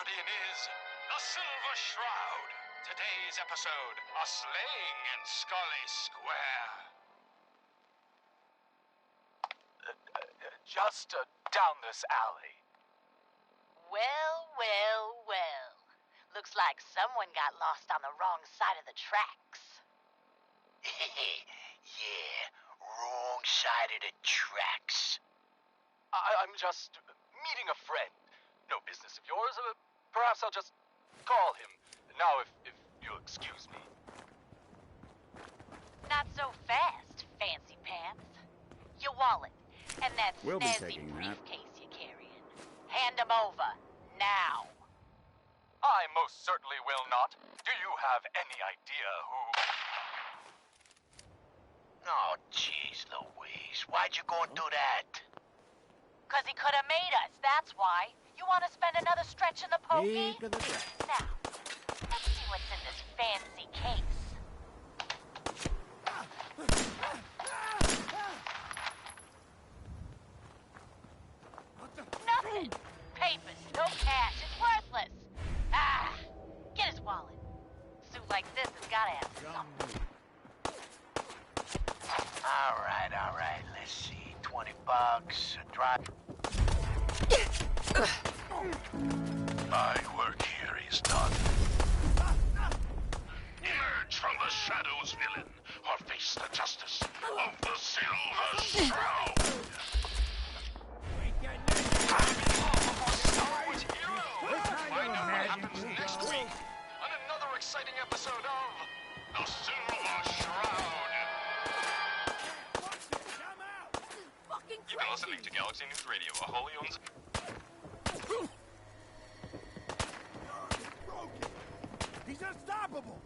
guardian is the Silver Shroud. Today's episode, a slaying in Scully Square. Just down this alley. Well, well, well. Looks like someone got lost on the wrong side of the tracks. Yeah, wrong side of the tracks. I'm just meeting a friend. No business of yours. Perhaps I'll just call him. Now, if you'll excuse me. Not so fast, fancy pants. Your wallet, and that We'll be snazzy taking that. briefcase you're carrying. Hand them over, now. I most certainly will not. Do you have any idea who... Oh, jeez Louise, why'd you go and do that? 'Cause he could have made us, that's why. You want to spend another stretch in the pokey? Peek of the track. Now, let's see what's in this fancy case. Nothing. Papers, no cash, it's worthless. Ah, get his wallet. A suit like this has gotta have something. All right, let's see. $20, a drive. My work here is done. Emerge from the shadows, villain, or face the justice of the Silver Shroud. Find out what happens next week on another exciting episode of The Silver Shroud. You've been listening to Galaxy News Radio, a wholly owned... He's unstoppable!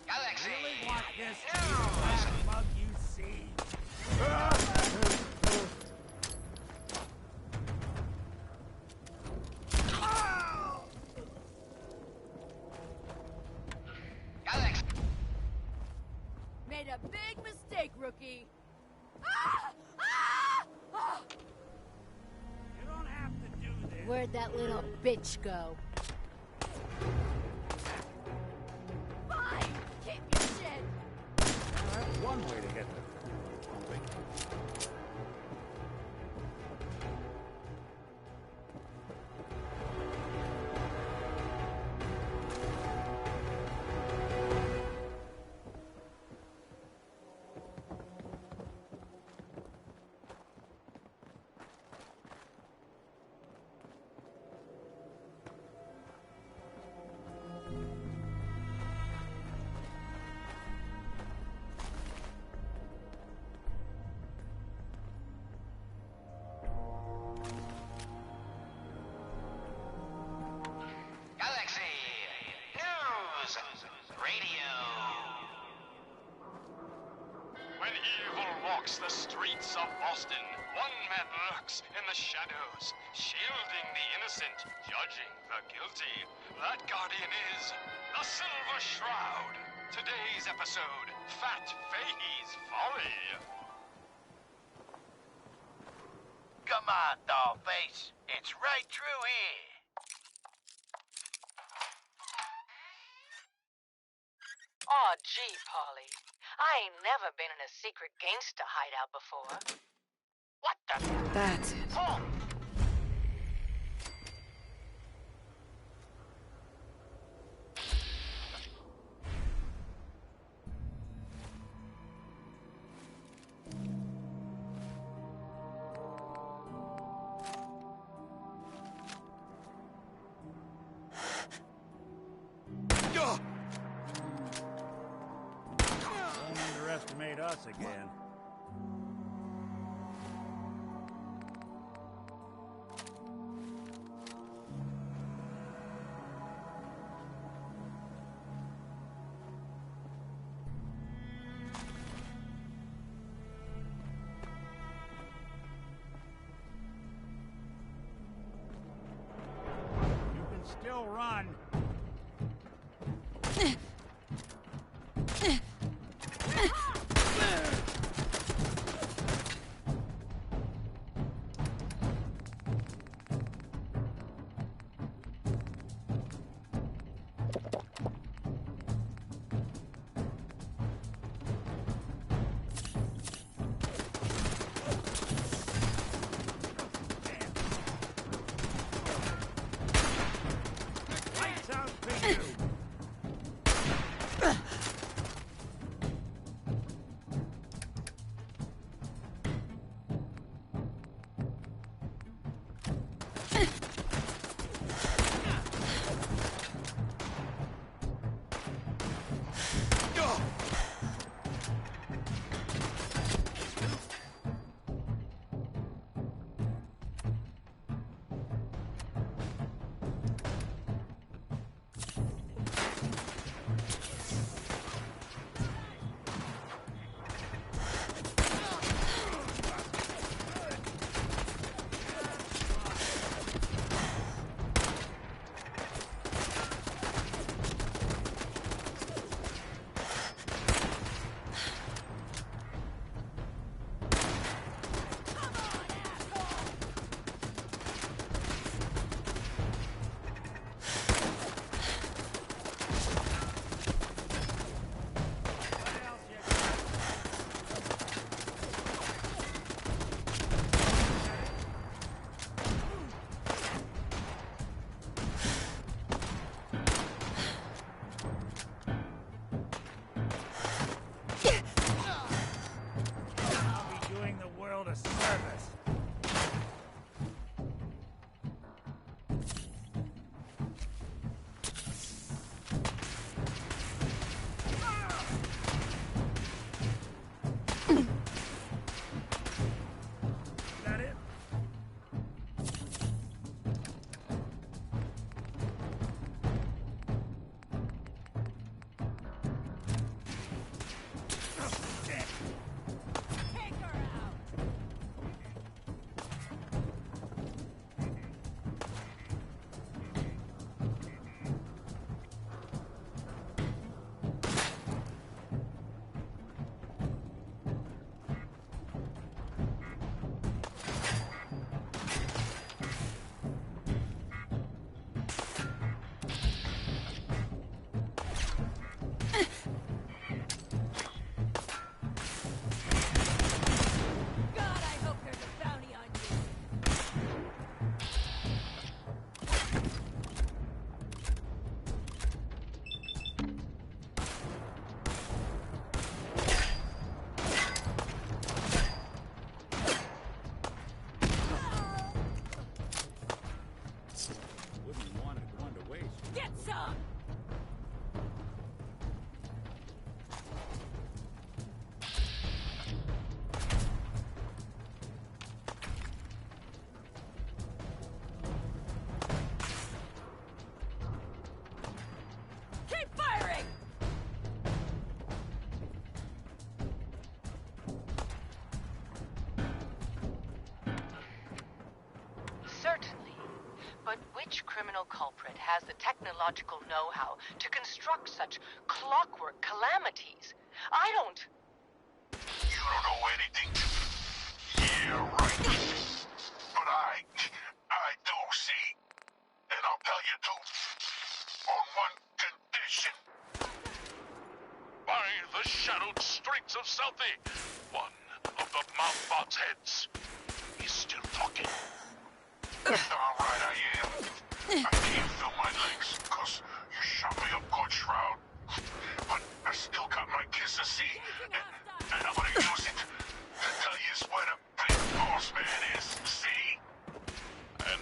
Galaxy! Really want this to be the last mug you see? Galaxy! Made a big mistake, rookie. Ah! Ah! Ah! You don't have to do this. Where'd that little bitch go? Fine! Keep your shit! That's one way to get the pumping. Galaxy! News! Radio! When evil walks the streets of Boston, one man lurks in the shadows, shielding the innocent, judging the guilty. That guardian is the Silver Shroud. Today's episode, Fat Fahey's Folly. Come on, Dollface. It's right through here. Aw, gee, Polly. I ain't never been in a secret gangster hideout before. What the? That's it. Oh! Don't underestimate us again. You can still run. Which criminal culprit has the technological know-how to construct such clockwork calamities? I don't... You don't know anything. Yeah, right. But I do, see? And I'll tell you too. On one condition. By the shadowed streets of Southie, one of the Mouthbot's heads is still talking. All right, I am. I can't feel my legs, because you shot me up good, Shroud. But I still got my kiss of sea, and I'm gonna use it to tell you where the big boss man is, see? And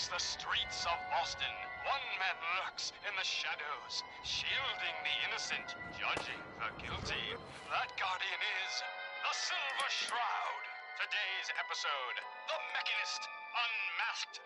the streets of Boston, one man lurks in the shadows, shielding the innocent, judging the guilty. That guardian is the Silver Shroud. Today's episode, The Mechanist Unmasked.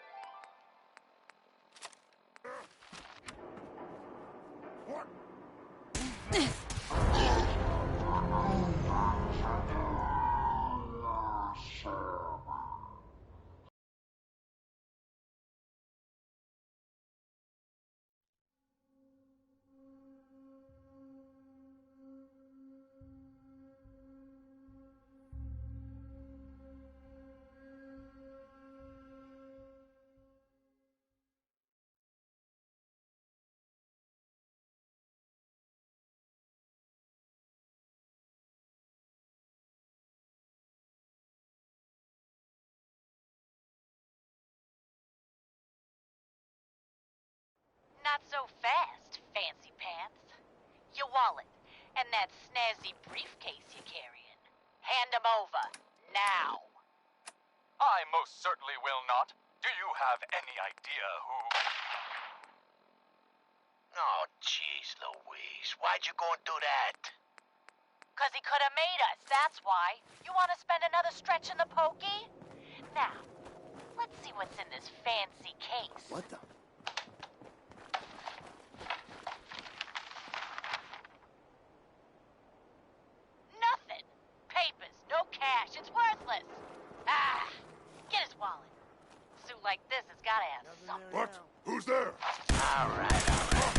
Not so fast, fancy pants. Your wallet and that snazzy briefcase you're carrying. Hand them over, now. I most certainly will not. Do you have any idea who... Oh, jeez Louise. Why'd you go and do that? 'Cause he could have made us, that's why. You want to spend another stretch in the pokey? Now, let's see what's in this fancy case. What the? Nothing. Papers, no cash, it's worthless. Ah, get his wallet. A suit like this has got to have something. What? Who's there? All right.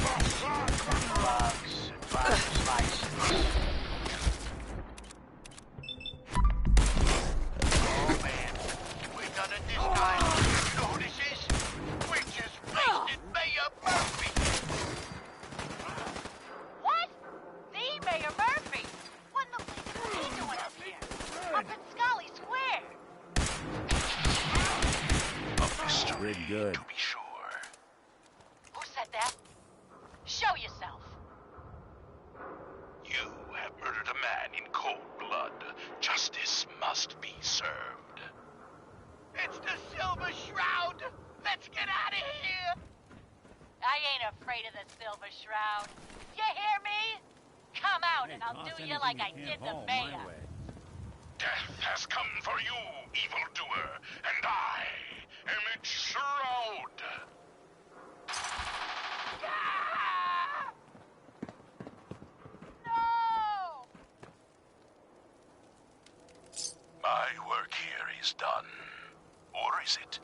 Bugs and driver's license. Oh, man. We done it this time. You know who this is? We just wasted Mayor Murphy. What? The Mayor Murphy? What in the bleep is he doing up here? Up in Scully Square. A mystery, Pretty good. to be sure. Who said that? Show yourself. You have murdered a man in cold blood. Justice must be served. It's the Silver Shroud. Let's get out of here. I ain't afraid of the Silver Shroud. You hear me? Come out and I'll do you like I did the Mayor. Death has come for you, evildoer, and I am its shroud. My work here is done. Or is it?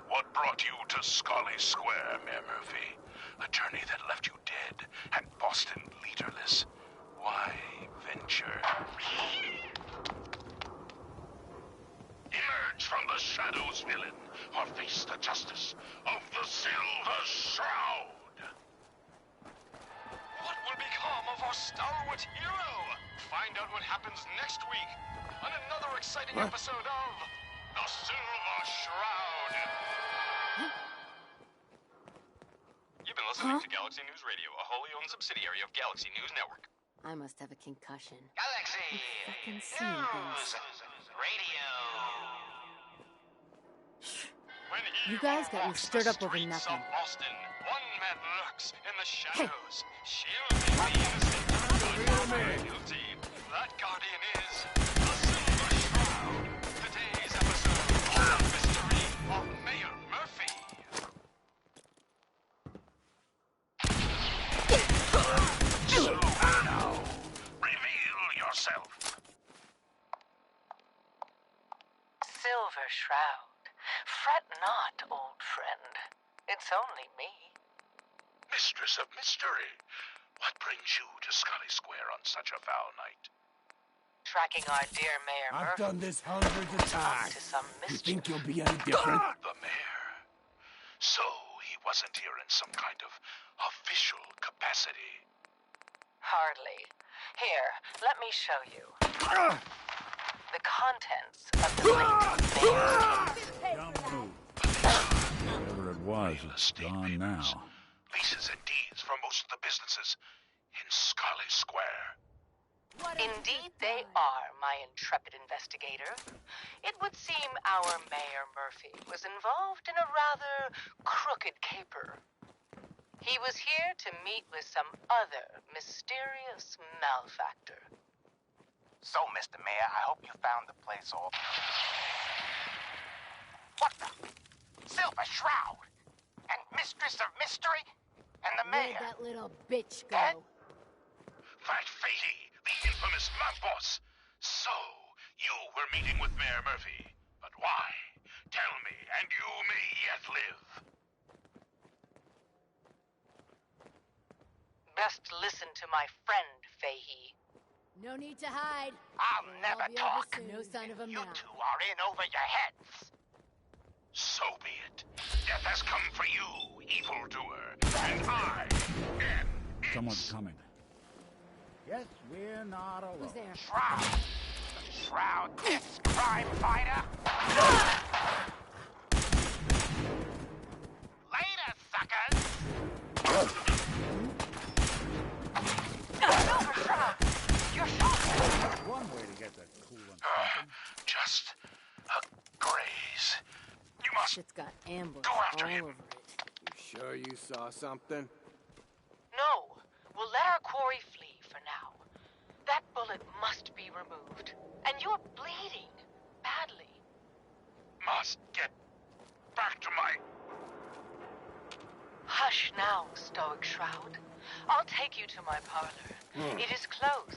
What brought you to Scully Square, Mayor Murphy? A journey that left you dead and Boston leaderless. Why venture? Emerge from the shadows, villain, or face the justice of the Silver Shroud! What will become of our stalwart hero? Find out what happens next week on another exciting episode of The Silver Shroud. You've been listening to Galaxy News Radio, a wholly owned subsidiary of Galaxy News Network. I must have a concussion. Galaxy Fucking seeing News things. Radio. When You evil guys got me walks stirred the up over streets nothing. of Boston, one man lurks in the shadows, shielding the innocent, judging the guilty. That guardian is the Silver Shroud. Today's episode of the mystery of Mayor Murphy. So now, reveal yourself. Silver Shroud. Fret not, old friend. It's only me. Mistress of Mystery, what brings you to Scully Square on such a foul night? Tracking our dear Mayor I've Murphy done this hundreds of to times. some You mischief. think you'll be any different? The mayor. So he wasn't here in some kind of official capacity. Hardly. Here, let me show you. The contents of the late mayor's Dumb move. Whatever it was, Real it's estate gone papers, now. leases and deeds for most of the businesses in Scully Square. Indeed they are, my intrepid investigator. It would seem our Mayor Murphy was involved in a rather crooked caper. He was here to meet with some other mysterious malefactor. So, Mr. Mayor, I hope you found the place all... What the? Silver Shroud? And Mistress of Mystery? And the Where'd Mayor? that little bitch Dad? go? That Fahey, the infamous mob boss. So, you were meeting with Mayor Murphy. But why? Tell me, and you may yet live. Best listen to my friend, Fahey. No need to hide. I'll We'll never all be talk. over soon. No sign of a You mouth. two are in over your heads. So be it. Death has come for you, evildoer. And I am it. Someone's coming. Guess we're not alone. Who's there? Shroud. Shroud this crime fighter. Later, suckers. Silver Shroud! You're shot! One way to get the coolant pumping. Just a graze. You must Shit's got ambush Go after all him. over it. You sure you saw something? No, we'll let our quarry flee for now. That bullet must be removed. And you're bleeding badly. must get back to my... Hush now, Stoic Shroud. I'll take you to my parlor. It is close,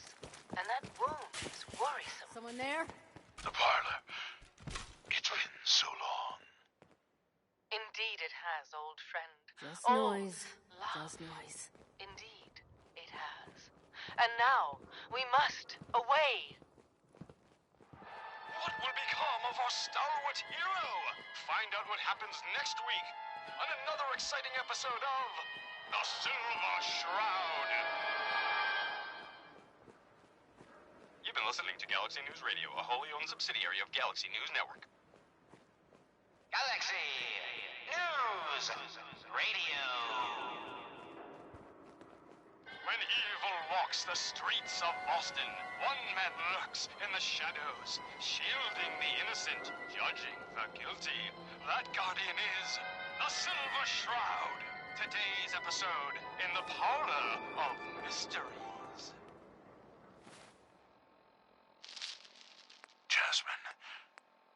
and that wound is worrisome. Someone there? The parlor. It's been so long. Indeed it has, old friend. Just Oh, noise. love. Just noise. Indeed, it has. And now, we must away. What will become of our stalwart hero? Find out what happens next week on another exciting episode of The Silver Shroud. You've been listening to Galaxy News Radio, a wholly owned subsidiary of Galaxy News Network. Galaxy News Radio. When evil walks the streets of Boston, one man lurks in the shadows, shielding the innocent, judging the guilty. That guardian is the Silver Shroud. Today's episode in the Parlor of Mysteries. Jasmine.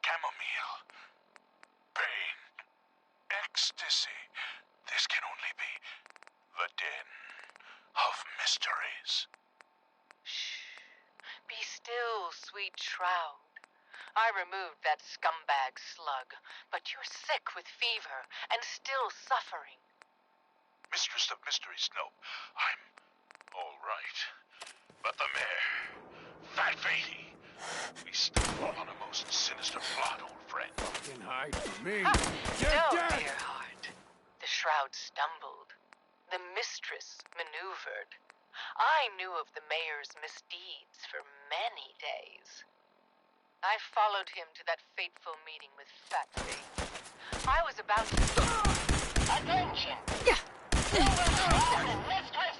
Chamomile. Pain. Ecstasy. This can only be the den of mysteries. Shh. Be still, sweet Shroud. I removed that scumbag slug, but you're sick with fever and still suffering. Mistress of Mysteries, no. I'm all right. But the mayor, Fat Fatey, we stumbled on a most sinister plot, old friend. Fucking hide from me. No, Earhart. The shroud stumbled. The mistress maneuvered. I knew of the mayor's misdeeds for many days. I followed him to that fateful meeting with Fat Fatey. I was about to... Attention! Mistress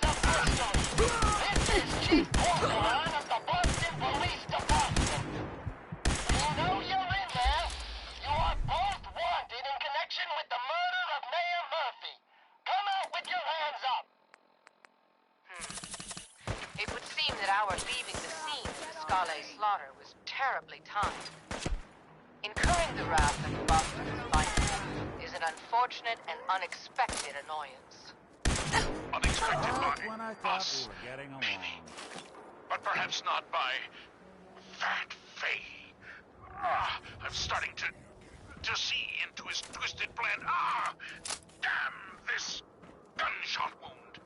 of Mystery! This is Chief Porcelain of the Boston Police Department. You know you're in there. You are both wanted in connection with the murder of Mayor Murphy. Come out with your hands up. It would seem that our leaving the scene of the Scala slaughter was terribly timed. Incurring the wrath of the Boston confinement is an unfortunate and unexpected annoyance. Unexpected by When I thought us, we were getting along. maybe. But perhaps not by Fat Fatey. I'm starting to see into his twisted plan. Damn this gunshot wound.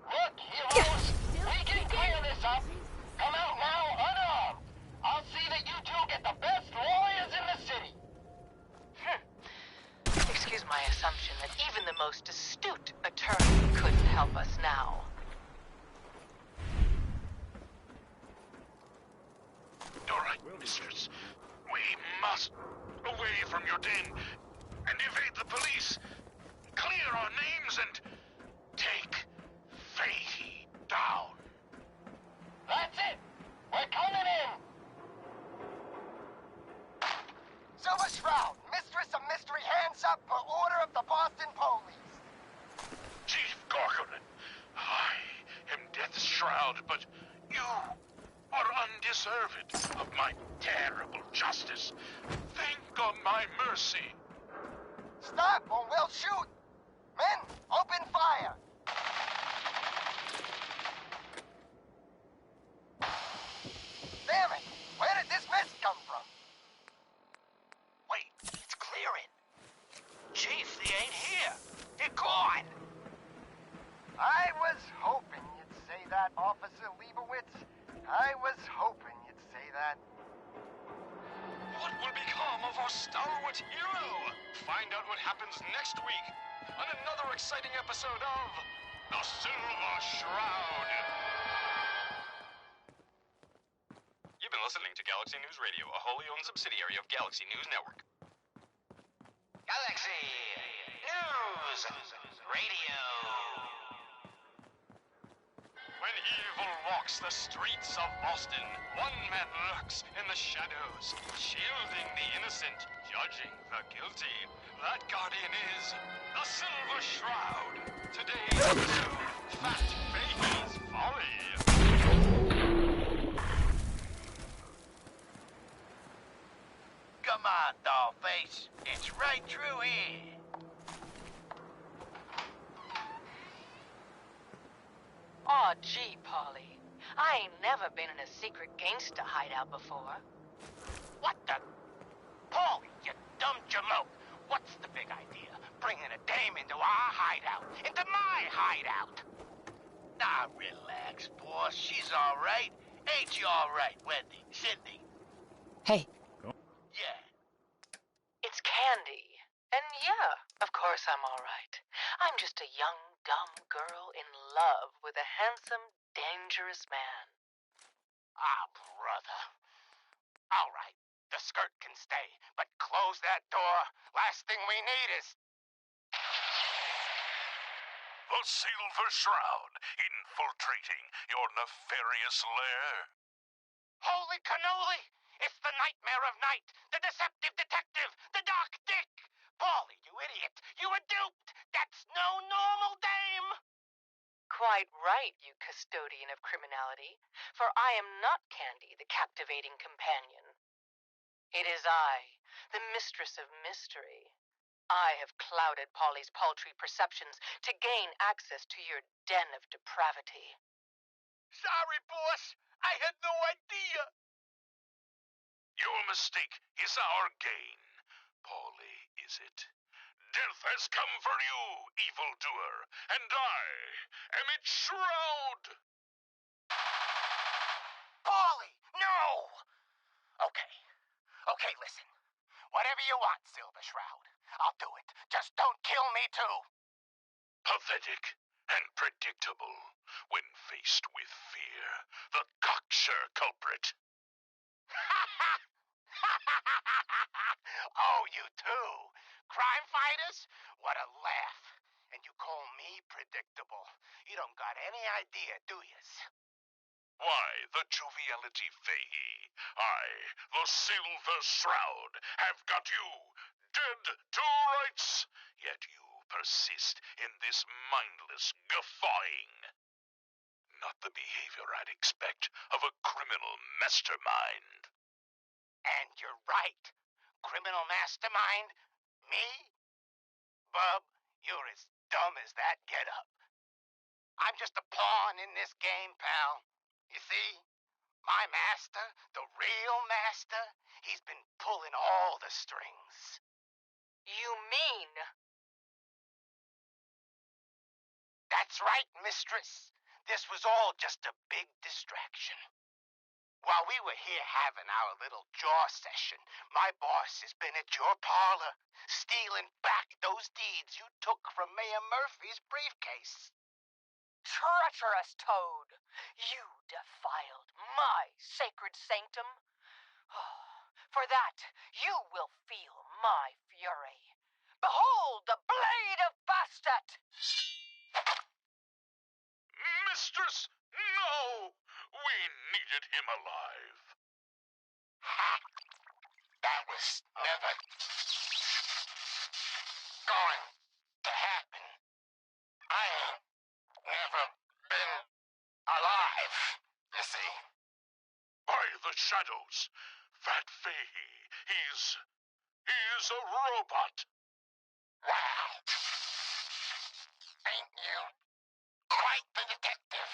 Look, heroes, we can clear this up. Come out now unarmed. I'll see that you two get the best lawyers in the city. Excuse my assumption that even the most astute attorney couldn't help us now. All right, mistress. We must away from your den and evade the police. Clear our names and take Fatey down. That's it. We're coming in. Silver Shroud, Mistress of Mystery, hands up per order of the Boston Police. Chief Gorgonin, I am Death's Shroud, but you are undeserved of my terrible justice. Think on my mercy. Stop or we'll shoot. Men, open fire. Damn it! Where did this mess come from? Wait, it's clearing. Chief, they ain't here. They're gone. I was hoping you'd say that, Officer Leibowitz. I was hoping you'd say that. What will become of our stalwart hero? Find out what happens next week on another exciting episode of The Silver Shroud. You've been listening to Galaxy News Radio, a wholly owned subsidiary of Galaxy News Network. Galaxy News Radio. When evil walks the streets of Boston, one man lurks in the shadows, shielding the innocent, judging the guilty. That guardian is the Silver Shroud. Today's episode, Fat Fatey's Folly. Come on, dollface. It's right through here. Aw, gee, Polly. I ain't never been in a secret gangsta hideout before. What the? Paulie, you dumb jamoke. What's the big idea? Bringing a dame into our hideout. Into my hideout. Now, relax, boss. She's all right. Ain't you all right, Wendy? Sydney? Hey. Yeah. It's Candy. And yeah, of course I'm all right. I'm just a young, dumb girl in love with a handsome, dangerous man. Brother. All right. The skirt can stay, but close that door. Last thing we need is... The Silver Shroud, infiltrating your nefarious lair. Holy cannoli! It's the Nightmare of Night, the Deceptive Detective, the Dark Dick! Paulie, you idiot! You were duped! That's no normal dame! Quite right, you custodian of criminality, for I am not Candy, the captivating companion. It is I, the Mistress of Mystery. I have clouded Polly's paltry perceptions to gain access to your den of depravity. Sorry, boss. I had no idea. You mistake is our gain. Paulie, is it? Death has come for you, evildoer, and I am its shroud! Paulie, no! Okay, listen. Whatever you want, Silver Shroud. I'll do it. Just don't kill me, too. Pathetic and predictable when faced with fear. The cocksure culprit. Oh, you too? Crime fighters? What a laugh. And you call me predictable. You don't got any idea, do yous? Why, the joviality Fahey, I, the Silver Shroud, have got you dead to rights, yet you persist in this mindless guffawing. Not the behavior I'd expect of a criminal mastermind. And you're right. Criminal mastermind? Me? Bub, you're as dumb as that getup. I'm just a pawn in this game, pal. You see? My master, the real master, he's been pulling all the strings. You mean? That's right, mistress. This was all just a big distraction. While we were here having our little jaw session, my boss has been at your parlor, stealing back those deeds you took from Mayor Murphy's briefcase. Treacherous Toad! You defiled my sacred sanctum. For that, you will feel my fury. Behold the blade of Bastet! Mistress, no! We needed him alive. Ha! That was never going to happen. I ain't never been alive, you see. By the shadows, Fat Fahey, he's a robot. Wow. Ain't you quite the detective?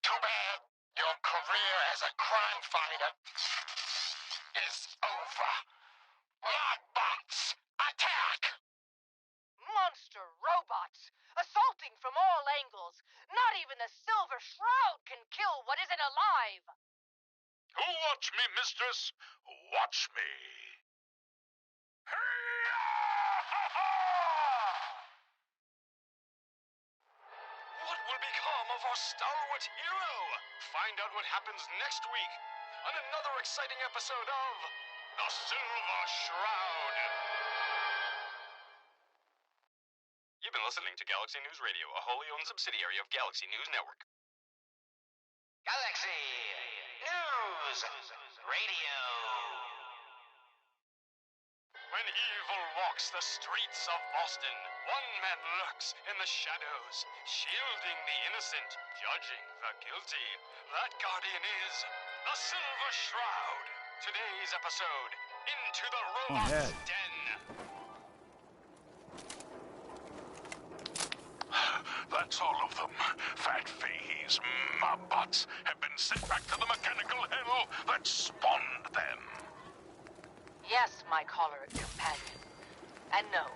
Too bad your career as a crime fighter is over. Logbots, attack! Monster robots, assaulting from all angles. Not even the Silver Shroud can kill what isn't alive. Watch me, mistress. Watch me. What will become of our stalwart hero? Find out what happens next week on another exciting episode of The Silver Shroud. You've been listening to Galaxy News Radio, a wholly owned subsidiary of Galaxy News Network. Galaxy News Radio. When evil walks the streets of Boston, one man lurks in the shadows, shielding the innocent, judging the guilty. That guardian is the Silver Shroud. Today's episode, Into the Robot's Den. That's all of them. Fat Fahey's mobbots have been sent back to the mechanical hell that spawned them. Yes, my choleric companion. And no,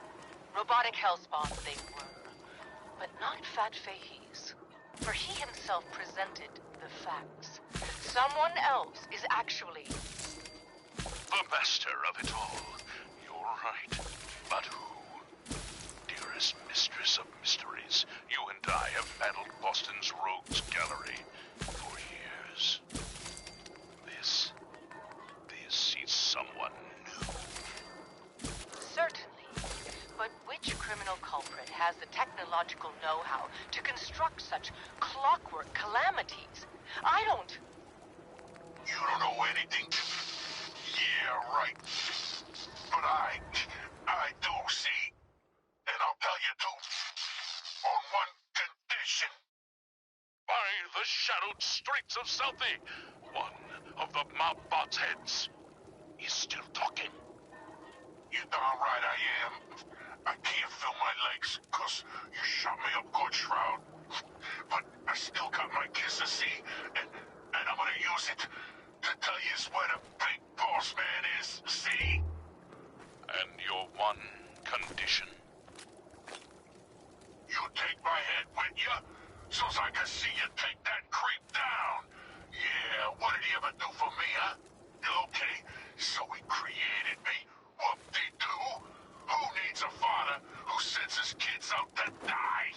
robotic hellspawns they were. But not Fat Fahey's. For he himself presented the facts. Someone else is actually The master of it all. You're right. But who? Dearest mistress of mysteries, you and I have battled Boston's rogues gallery for years. This is someone new. certainly. But which criminal culprit has the technological know-how to construct such clockwork calamities? I don't. You don't know anything? Yeah, right. But I do see. And I'll tell you too. On one condition. By the shadowed streets of Southie, one of the mobbot's heads is still talking. You darn right I am. I can't feel my legs, 'cause you shot me up good, Shroud. But I still got my kiss of sea, and I'm gonna use it to to tell you where the big boss man is, see? And your one condition? You take my head with you, so's I can see you take that creep down. Yeah, what did he ever do for me, huh? Okay, so he created me. Whoop-de-doo. Who needs a father who sends his kids out to die?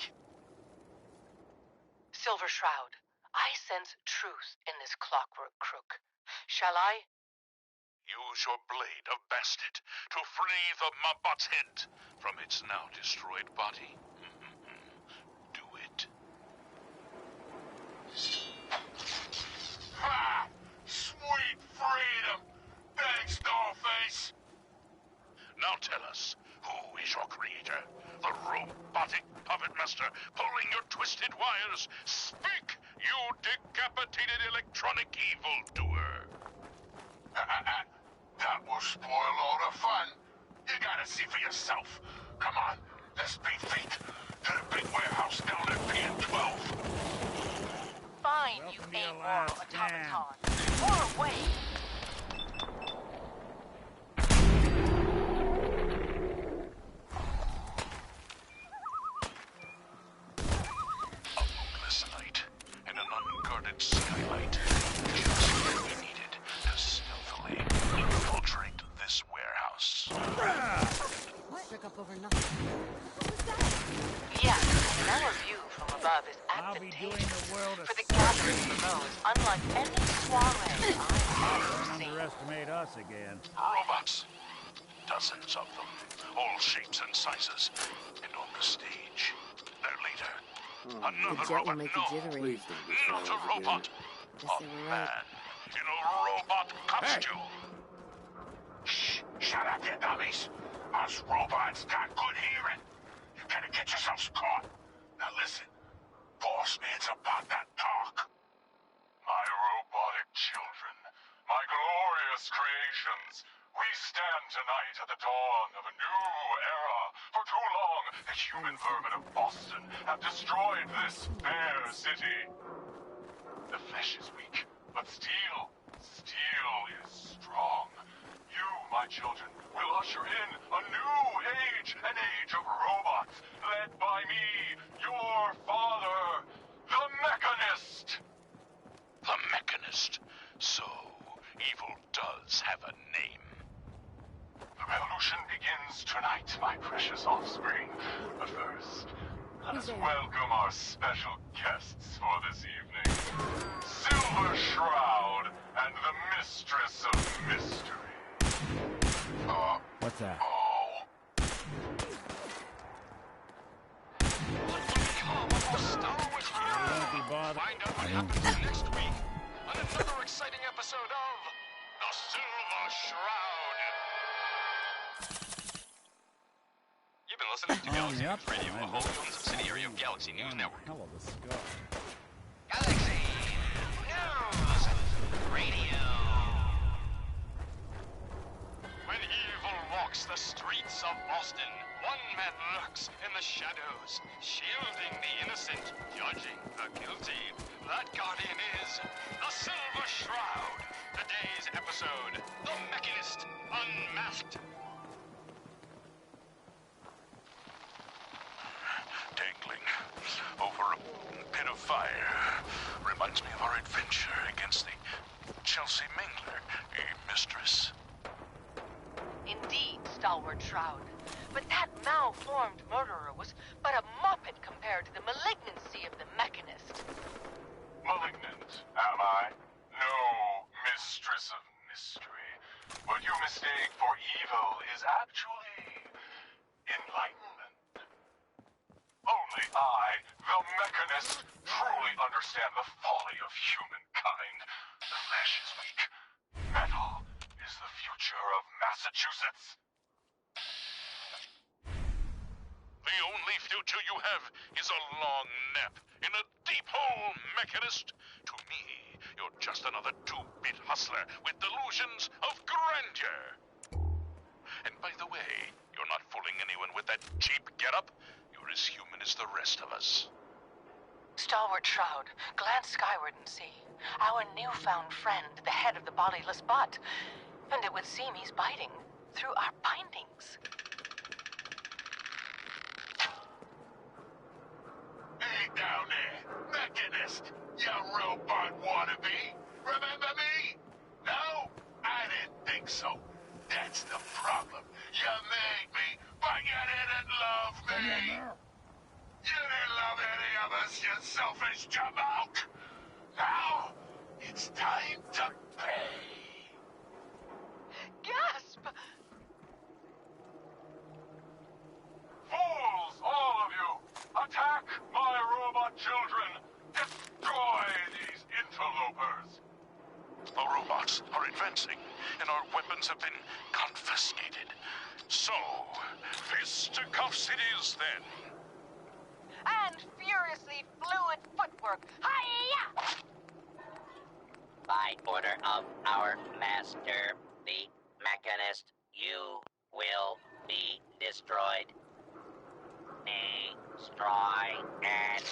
Silver Shroud, I sense truth in this clockwork crook. Shall I? Use your blade of Bastet to free the Mabot's head from its now destroyed body. Do it. Ha! Sweet freedom! Thanks, Dollface! Now tell us, who is your creator? The robotic puppet master pulling your twisted wires? Speak, you decapitated electronic evildoer! That will spoil all the fun. You gotta see for yourself. Come on, let's beat feet to the big warehouse down at PN12. Fine, you Welcome to your amoral last stand. automaton. Or away. A moonless night and an unguarded skylight. Just what we needed to stealthily infiltrate this warehouse. Struck up over nothing. Yes, our view from above is I'll be doing advantageous. the world a For the gathering below is unlike any soiree I've ever seen. underestimate us again. Robots. Dozens of them. All shapes and sizes. And on the stage, their leader. Another The jet will robot. make you No, jittery. Please don't be not a followed robot. Guess A they were man right. in a robot costume. Shh! Shut up, you dummies! Us robots got good hearing. You gotta get yourselves caught. Now listen, Boss Man's about that talk. My robotic children, my glorious creations, we stand tonight at the dawn of a new era. For too long, the human vermin of Boston have destroyed this fair city. The flesh is weak, but steel is strong. You, my children, will usher in a new age, an age of robots, led by me, your father, the Mechanist. The Mechanist. So, evil does have a name. The revolution begins tonight, my precious offspring. But first, let us Who's there? welcome our special guests for this evening. Silver Shroud and the Mistress of Mystery. What's that? Oh. Don't be bothered. Find out what happens next week on another exciting episode of The Silver Shroud. You've been listening to Galaxy Yep. News Radio, a wholly owned subsidiary of Galaxy News Network. Hell of a scar. Galaxy News Radio. When evil walks the streets of Boston, one man lurks in the shadows, shielding the innocent, judging the guilty. That guardian is the Silver Shroud. Today's episode, The Mechanist Unmasked. Dangling over a pit of fire reminds me of our adventure against the Chelsea Mingler, a mistress. Indeed, stalwart Shroud. But that malformed murderer was but a muppet compared to the malignancy of the Mechanist. Malignant, am I? No, Mistress of Mystery. What you mistake for evil is actually enlightenment. Only I, the Mechanist, truly understand the folly of humankind. The flesh is weak. Metal is the future of Massachusetts. The only future you have is a long nap in a deep hole, Mechanist. To me, you're just another two-bit hustler with delusions of grandeur. And by the way, you're not fooling anyone with that cheap getup. You're as human as the rest of us. Stalwart Shroud, glance skyward and see. Our newfound friend, the head of the bodiless butt. And it would seem he's biting through our bindings. Hey down there, Mechanist, you robot wannabe. Remember me? No? I didn't think so. That's the problem. You made me, but you didn't love me. You didn't love any of us, you selfish jamoke. Now, it's time to pay. Gasp! Fools, all of you! Attack my robot children! Destroy these interlopers! The robots are advancing, and our weapons have been confiscated. So, fisticuffs it is then. And furiously fluid footwork. Hi-ya! By order of our master, the Mechanist, you will be destroyed. Destroy and...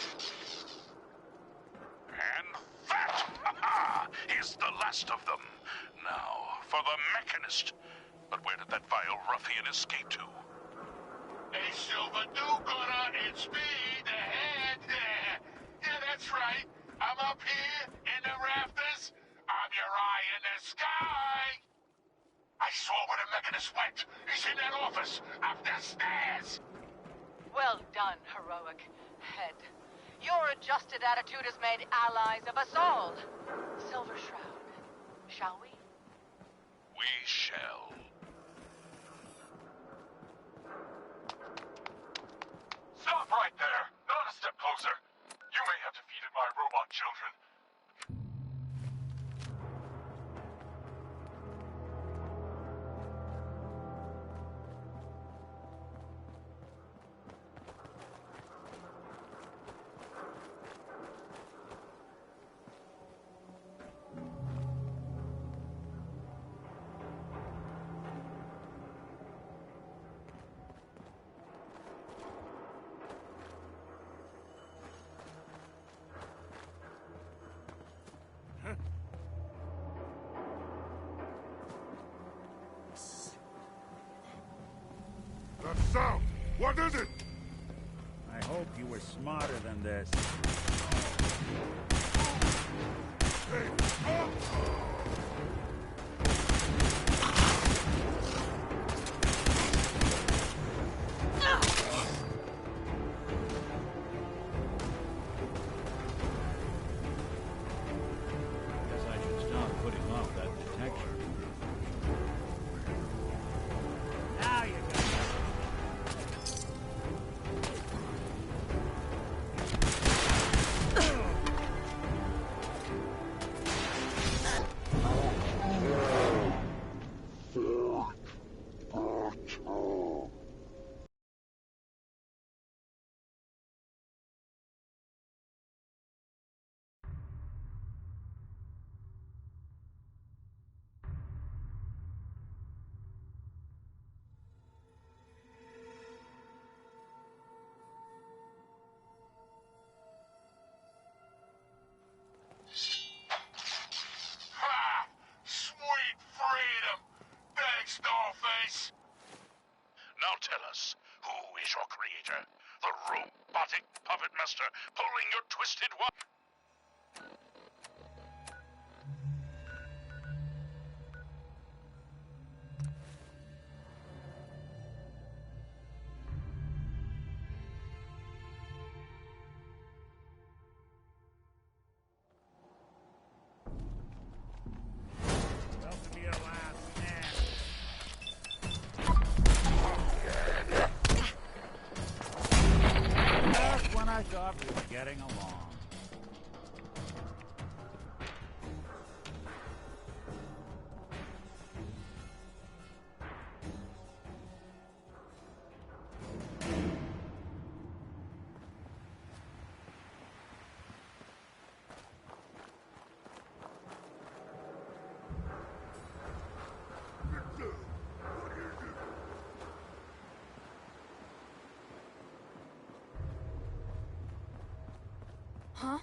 And that, is the last of them. Now, for the Mechanist. But where did that vile ruffian escape to? A silver do-gooder, it's me, the head there. Yeah, that's right. I'm up here in the rafters. I'm your eye in the sky. I saw where the Mechanist went. He's in that office, up the stairs. Well done, heroic head. Your adjusted attitude has made allies of us all. Silver Shroud, shall we? We shall. Stop right there. Not a step closer. You may have defeated my robot children. That sound! What is it? I hope you were smarter than this. Hey! Oh! Guess I should stop putting off that detection. Now you got it. Huh?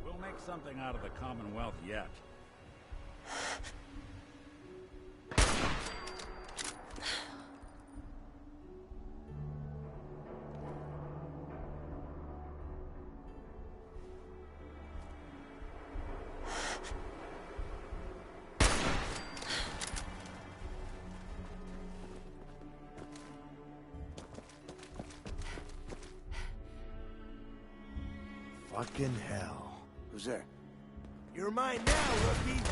We'll make something out of the Commonwealth yet. Fucking hell. Who's there? You're mine now, rookie!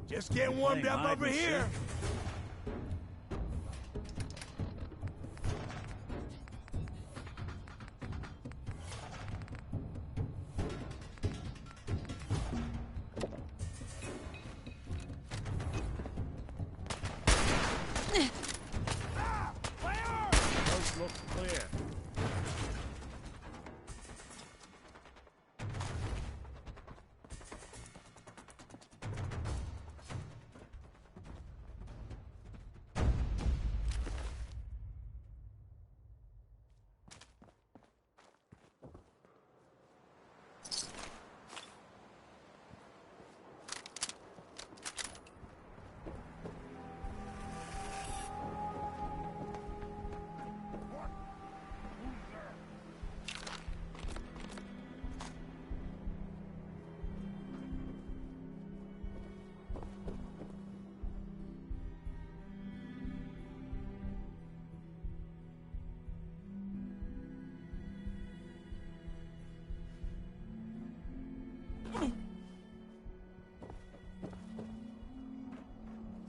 Just getting warmed up over here!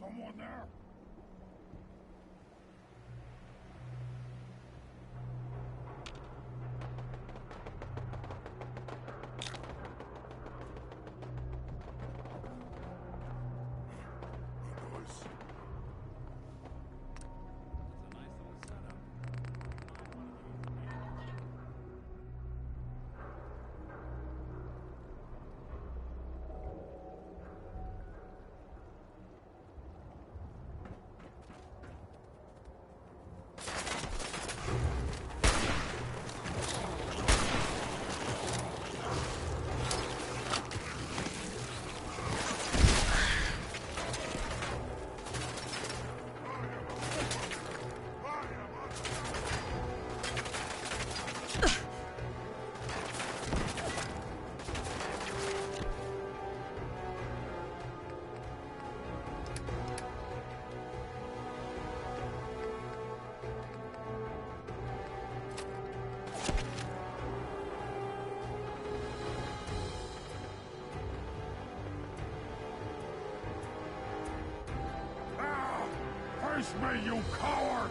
Someone there! Face me, you coward!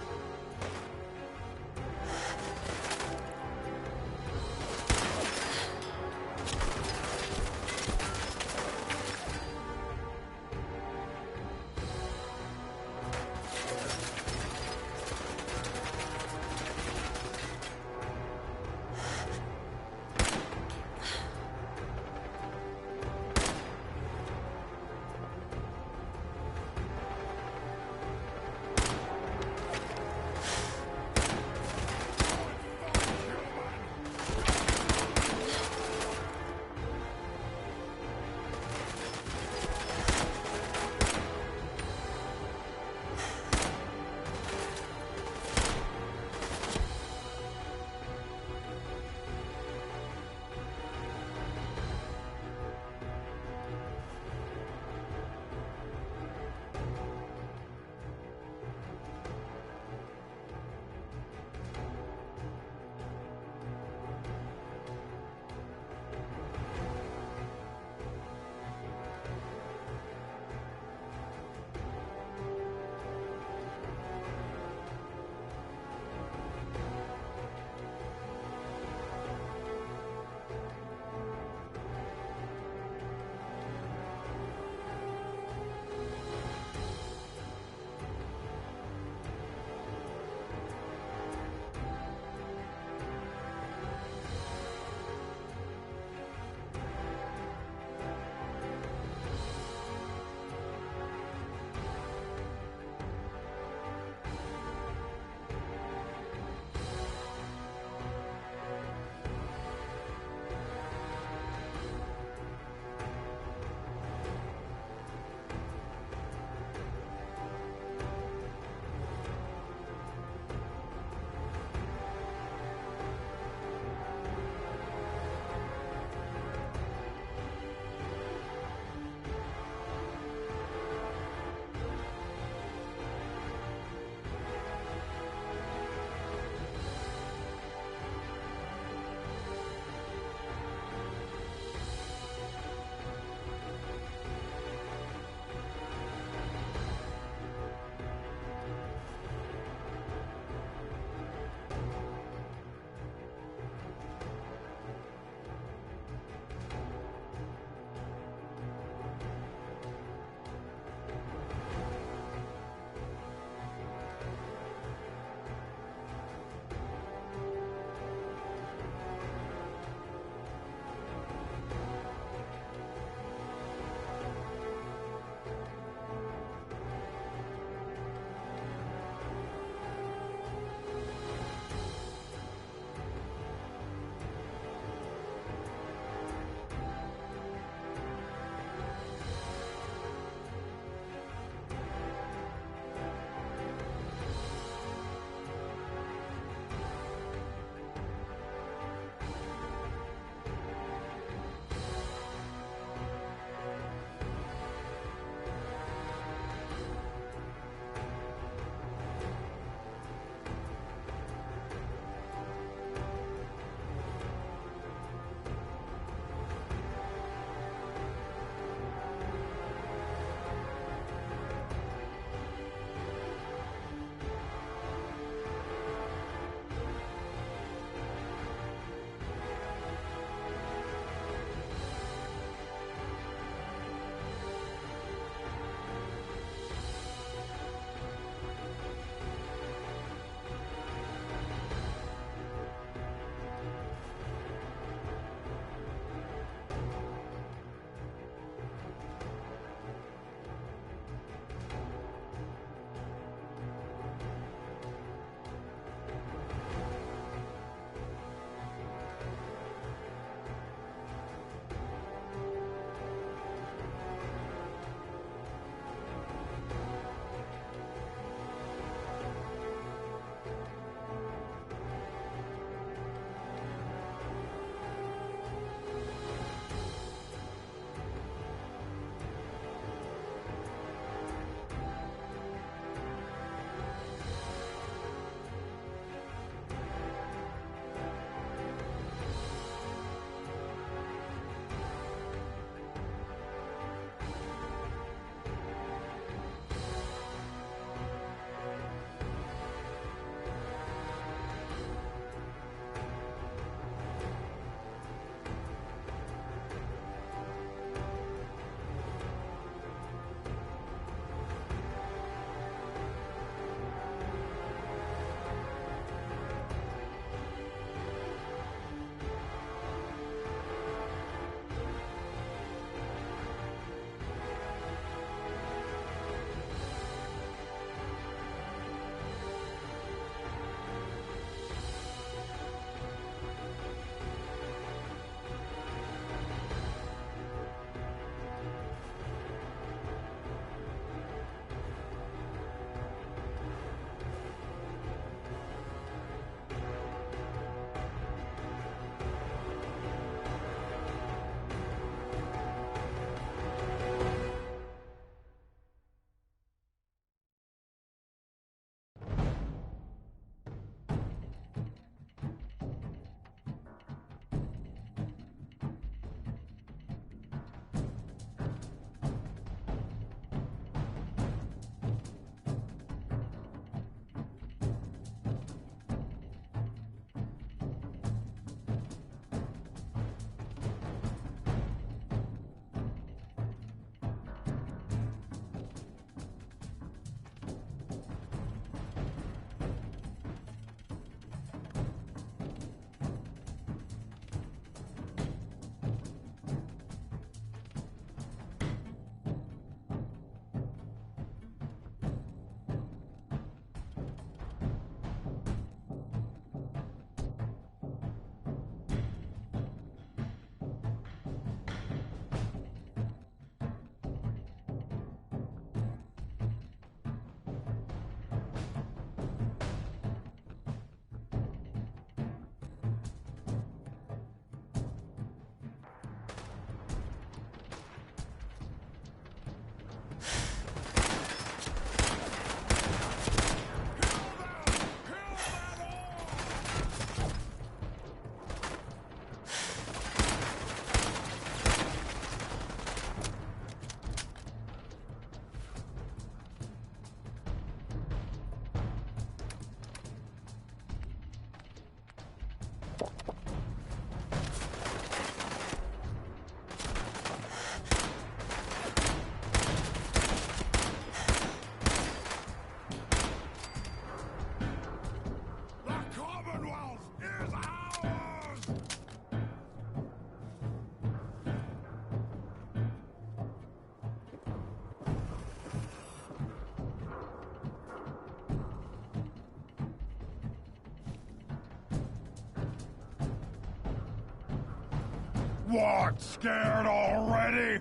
What, scared already?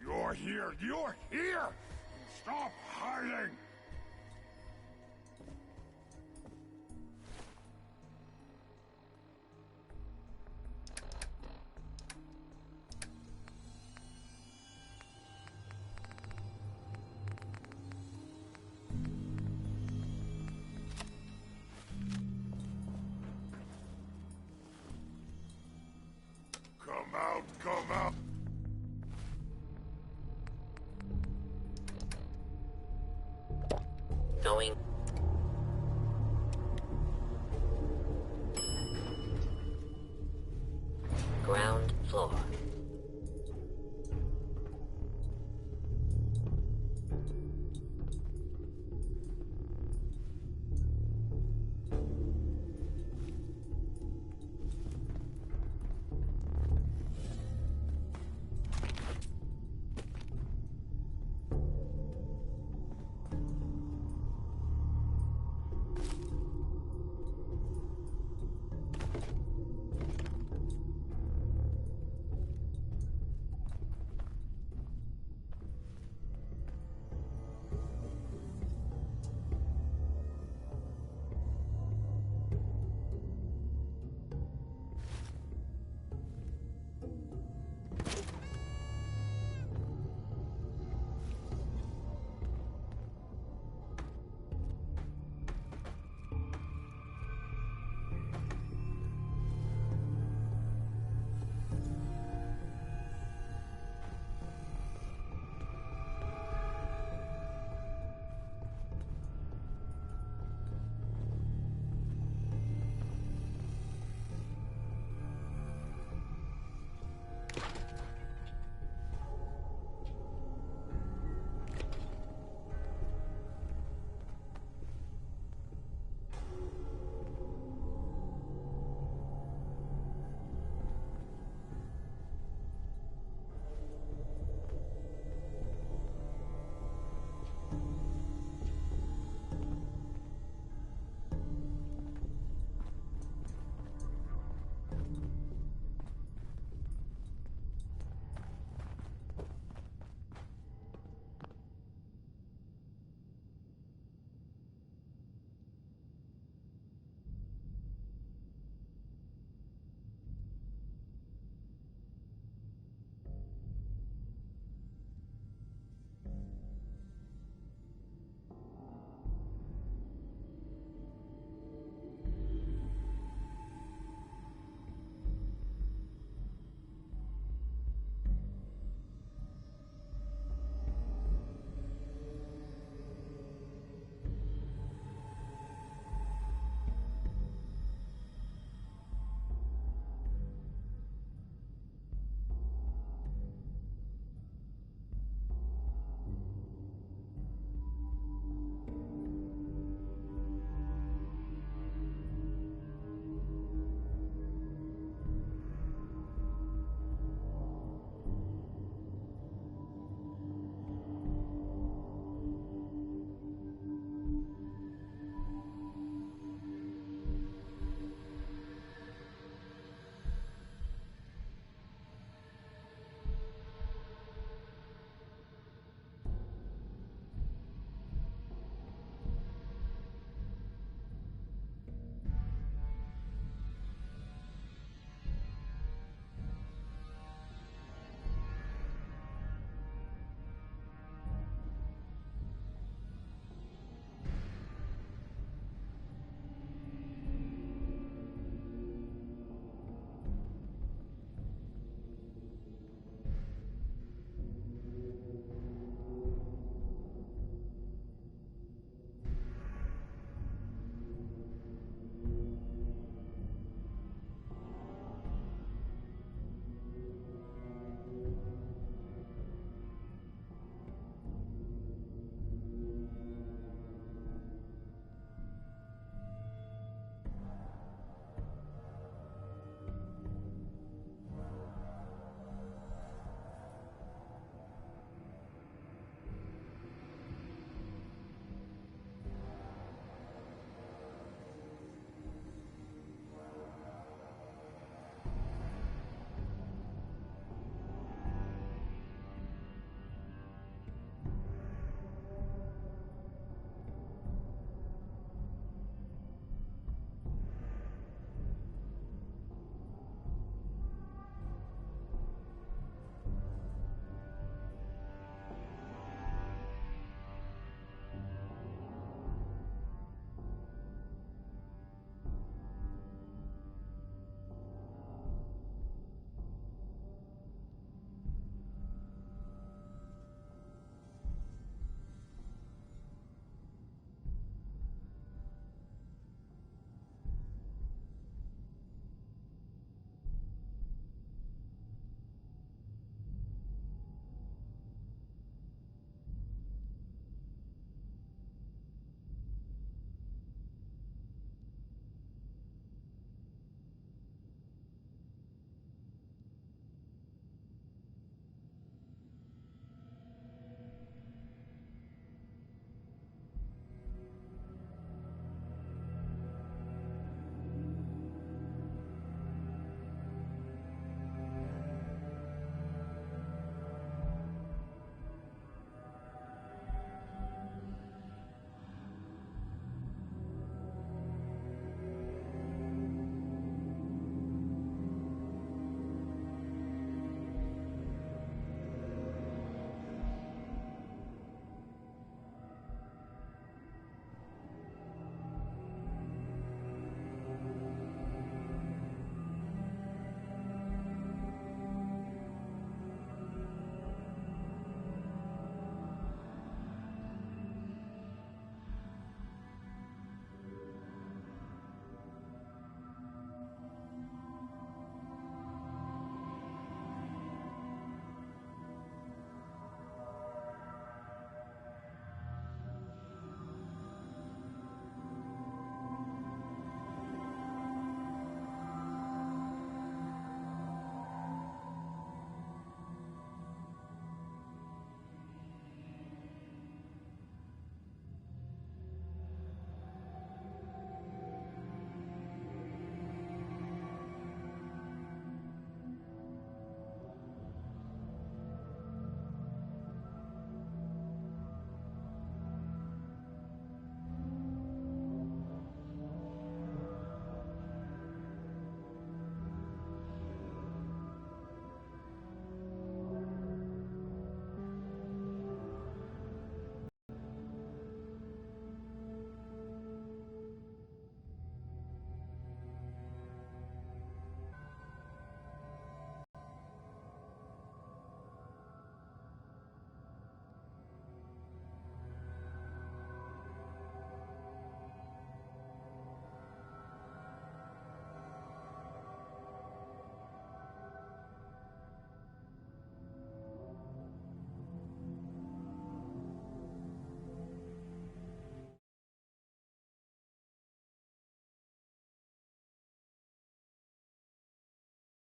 You're here! You're here! Stop hiding! Come out! Come out! Going.